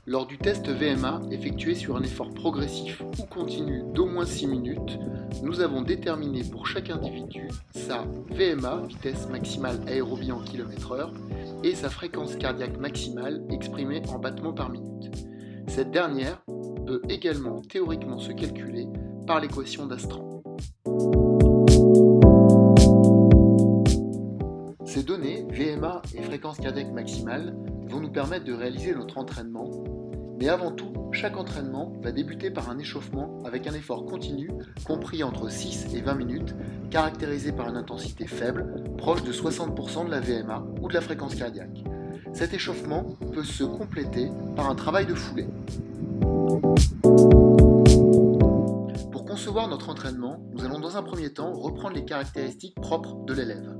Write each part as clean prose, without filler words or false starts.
Lors du test VMA effectué sur un effort progressif ou continu d'au moins 6 minutes, nous avons déterminé pour chaque individu sa VMA, vitesse maximale aérobie en km/h, et sa fréquence cardiaque maximale exprimée en battements par minute. Cette dernière peut également théoriquement se calculer par l'équation d'Astran. Ces données, VMA et fréquence cardiaque maximale, vont nous permettre de réaliser notre entraînement. Mais avant tout, chaque entraînement va débuter par un échauffement avec un effort continu compris entre 6 et 20 minutes, caractérisé par une intensité faible, proche de 60% de la VMA ou de la fréquence cardiaque. Cet échauffement peut se compléter par un travail de foulée. Pour concevoir notre entraînement, nous allons dans un premier temps reprendre les caractéristiques propres de l'élève,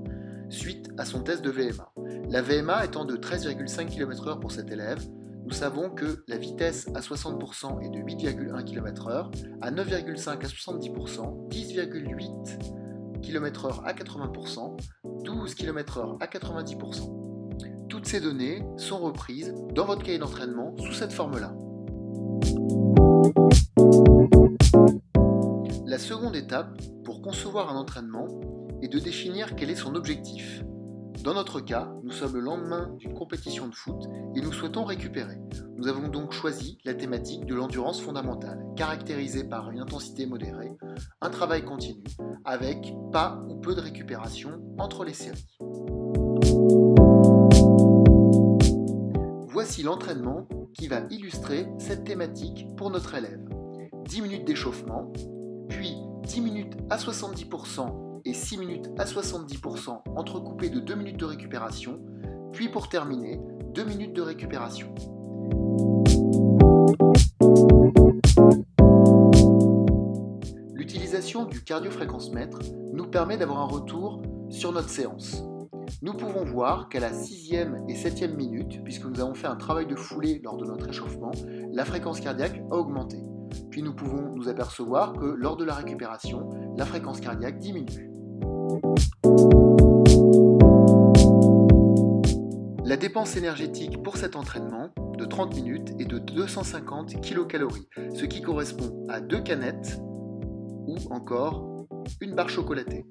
suite à son test de VMA. La VMA étant de 13,5 km/h pour cet élève, nous savons que la vitesse à 60% est de 8,1 km/h, à 9,5 à 70%, 10,8 km/h à 80%, 12 km/h à 90%. Toutes ces données sont reprises dans votre cahier d'entraînement sous cette forme-là. La seconde étape pour concevoir un entraînement est de définir quel est son objectif. Dans notre cas, nous sommes le lendemain d'une compétition de foot et nous souhaitons récupérer. Nous avons donc choisi la thématique de l'endurance fondamentale, caractérisée par une intensité modérée, un travail continu, avec pas ou peu de récupération entre les séries. Voici l'entraînement qui va illustrer cette thématique pour notre élève. 10 minutes d'échauffement, puis 10 minutes à 70% et 6 minutes à 70% entrecoupées de 2 minutes de récupération, puis pour terminer, 2 minutes de récupération. L'utilisation du cardiofréquencemètre nous permet d'avoir un retour sur notre séance. Nous pouvons voir qu'à la 6e et 7e minute, puisque nous avons fait un travail de foulée lors de notre échauffement, la fréquence cardiaque a augmenté. Puis nous pouvons nous apercevoir que lors de la récupération, la fréquence cardiaque diminue. La dépense énergétique pour cet entraînement de 30 minutes est de 250 kcal, ce qui correspond à 2 canettes ou encore une barre chocolatée.